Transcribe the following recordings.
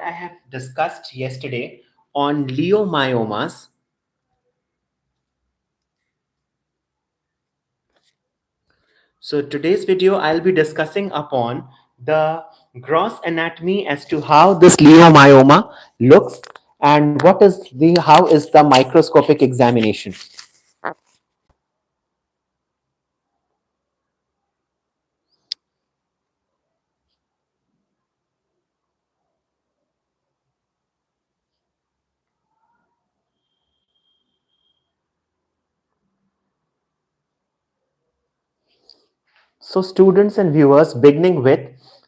I have discussed yesterday on leiomyomas. So today's video, I'll be discussing upon the gross anatomy as to how this leiomyoma looks and how is the microscopic examination. So students and viewers, beginning with,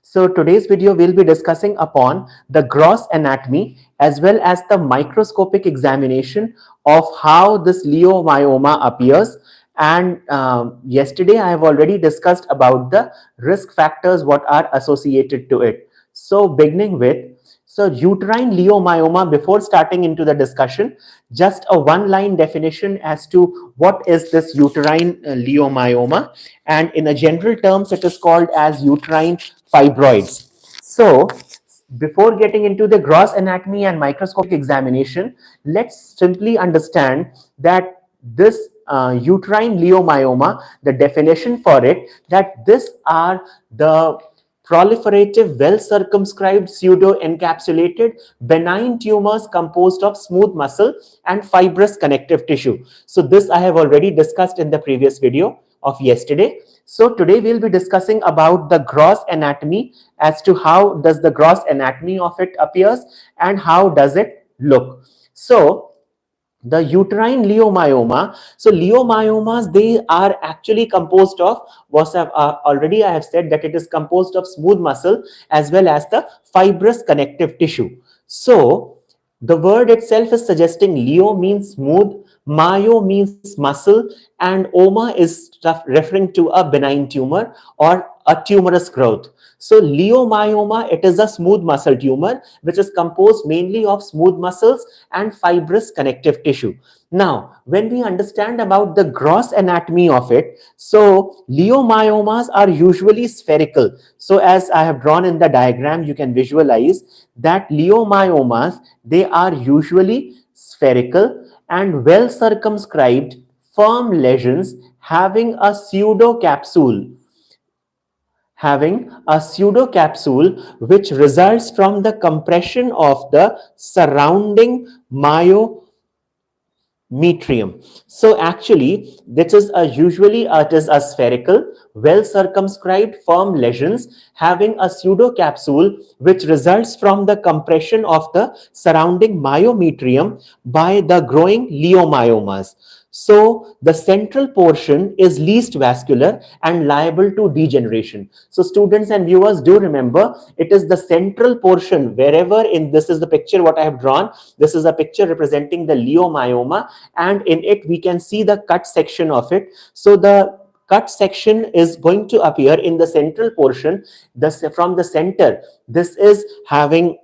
so today's video will be discussing upon the gross anatomy as well as the microscopic examination of how this leiomyoma appears. And yesterday I have already discussed about the risk factors what are associated to it. So beginning with, so uterine leiomyoma, before starting into the discussion, just a one-line definition as to what is this uterine leiomyoma, and in a general terms it is called as uterine fibroids. So before getting into the gross anatomy and microscopic examination, let's simply understand that this uterine leiomyoma, the definition for it, that this are the proliferative, well-circumscribed, pseudo-encapsulated, benign tumors composed of smooth muscle and fibrous connective tissue. So this I have already discussed in the previous video of yesterday. So today we'll be discussing about the gross anatomy as to how does the gross anatomy of it appears and how does it look. So the uterine leiomyoma, so leiomyomas, they are actually composed of already I have said that it is composed of smooth muscle as well as the fibrous connective tissue. So the word itself is suggesting leo means smooth, myo means muscle, and oma is referring to a benign tumor or a tumorous growth. So leiomyoma, it is a smooth muscle tumor which is composed mainly of smooth muscles and fibrous connective tissue. Now, when we understand about the gross anatomy of it, so leiomyomas are usually spherical. So as I have drawn in the diagram, you can visualize that leiomyomas, they are usually spherical and well circumscribed, firm lesions having a pseudocapsule which results from the compression of the surrounding myometrium. So actually, this is it is a spherical, well circumscribed, firm lesions having a pseudocapsule which results from the compression of the surrounding myometrium by the growing leiomyomas. So the central portion is least vascular and liable to degeneration. So students and viewers, do remember, it is the central portion wherever in this is the picture what I have drawn. This is a picture representing the leiomyoma, and in it we can see the cut section of it. So the cut section is going to appear in the central portion. From the center, this is having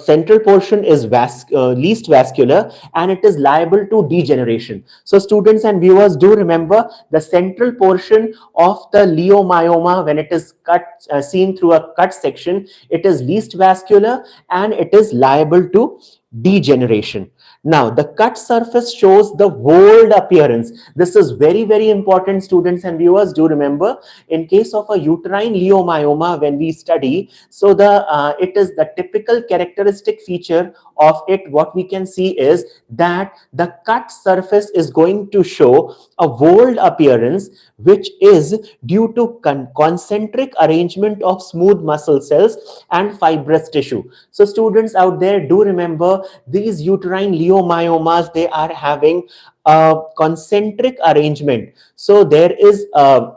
central portion is least vascular and it is liable to degeneration. So students and viewers, do remember, the central portion of the leiomyoma, when it is cut seen through a cut section, it is least vascular and it is liable to degeneration. Now, the cut surface shows the whorled appearance. This is very, very important, students and viewers. Do remember, in case of a uterine leiomyoma, when we study, so it is the typical characteristic feature of it. What we can see is that the cut surface is going to show a whorled appearance, which is due to concentric arrangement of smooth muscle cells and fibrous tissue. So students out there, do remember, these uterine leiomyomas, they are having a concentric arrangement. So there is a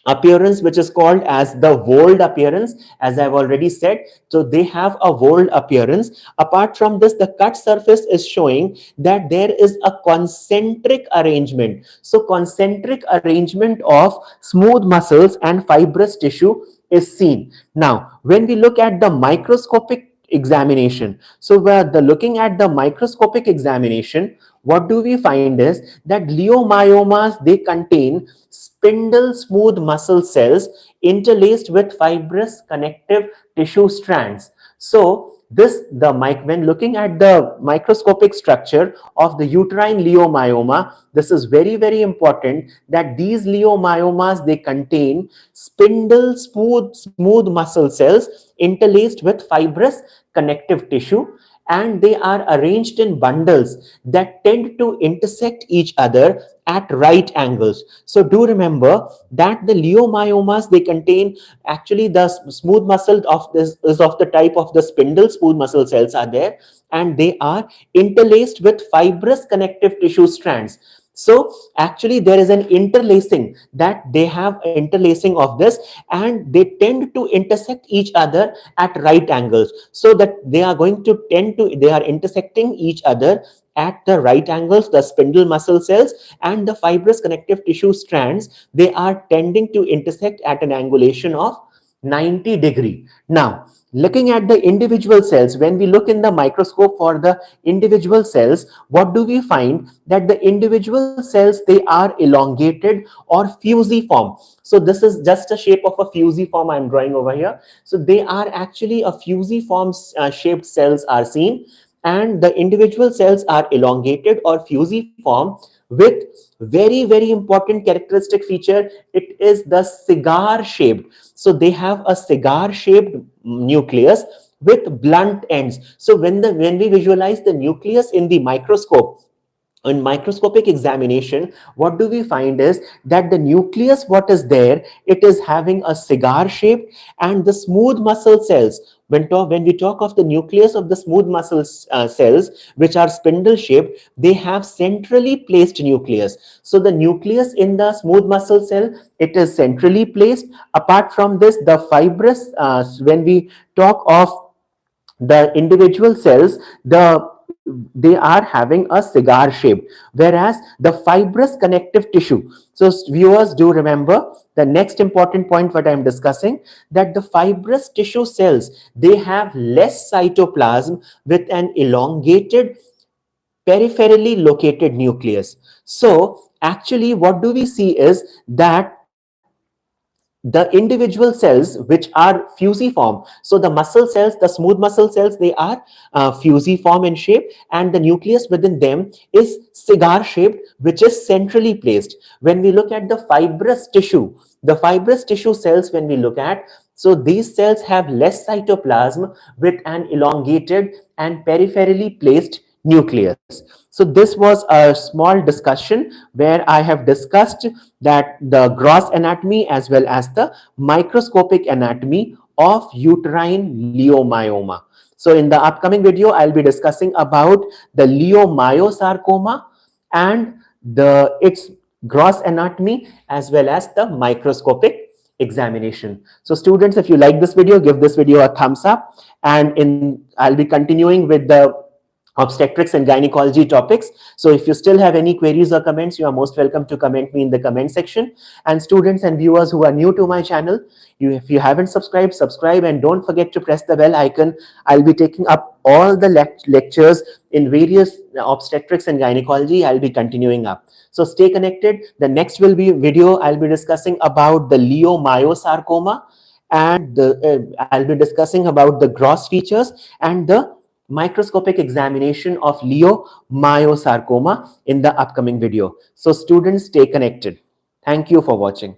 appearance which is called as the whorled appearance, as I've already said. So they have a whorled appearance. Apart from this, the cut surface is showing that there is a concentric arrangement. So concentric arrangement of smooth muscles and fibrous tissue is seen. Now, when we look at the microscopic examination, so looking at the microscopic examination, what do we find is that leiomyomas, they contain spindle smooth muscle cells interlaced with fibrous connective tissue strands. So when looking at the microscopic structure of the uterine leiomyoma, this is very, very important that these leiomyomas, they contain spindle smooth muscle cells interlaced with fibrous connective tissue, and they are arranged in bundles that tend to intersect each other at right angles. So do remember that the leiomyomas, they contain, actually the smooth muscle of this is of the type of the spindle smooth muscle cells are there, and they are interlaced with fibrous connective tissue strands. So actually there is an interlacing, that they have interlacing of this, and they tend to intersect each other at right angles, so that they are intersecting each other at the right angles. The spindle muscle cells and the fibrous connective tissue strands, they are tending to intersect at an angulation of 90-degree. Now, looking at the individual cells, when we look in the microscope for the individual cells, what do we find? That the individual cells, they are elongated or fusiform. So this is just a shape of a fusiform I'm drawing over here. So they are actually a fusiform shaped cells are seen, and the individual cells are elongated or fusiform with very, very important characteristic feature. It is the cigar shaped. So they have a cigar shaped nucleus with blunt ends. So when we visualize the nucleus in the microscope, in microscopic examination, what do we find is that the nucleus, what is there, it is having a cigar shape, and the smooth muscle cells, when we talk of the nucleus of the smooth muscle cells, which are spindle shaped, they have centrally placed nucleus. So the nucleus in the smooth muscle cell, it is centrally placed. Apart from this, the fibrous, when we talk of the individual cells, they are having a cigar shape, whereas the fibrous connective tissue, so viewers, do remember the next important point what I am discussing, that the fibrous tissue cells, they have less cytoplasm with an elongated peripherally located nucleus. So actually what do we see is that the individual cells which are fusiform, so the muscle cells, the smooth muscle cells, they are fusiform in shape, and the nucleus within them is cigar shaped, which is centrally placed. When we look at the fibrous tissue, the fibrous tissue cells, when we look at, so these cells have less cytoplasm with an elongated and peripherally placed nucleus. So this was a small discussion where I have discussed that the gross anatomy as well as the microscopic anatomy of uterine leiomyoma. So in the upcoming video, I'll be discussing about the leiomyosarcoma and its gross anatomy as well as the microscopic examination. So students, if you like this video, give this video a thumbs up, and I'll be continuing with the obstetrics and gynecology topics. So if you still have any queries or comments, you are most welcome to comment me in the comment section. And students and viewers who are new to my channel, if you haven't subscribed, subscribe, and don't forget to press the bell icon. I'll be taking up all the lectures in various obstetrics and gynecology. I'll be continuing up. So stay connected. The next will be video I'll be discussing about the leiomyosarcoma, and I'll be discussing about the gross features and the microscopic examination of leiomyosarcoma in the upcoming video. So students, stay connected. Thank you for watching.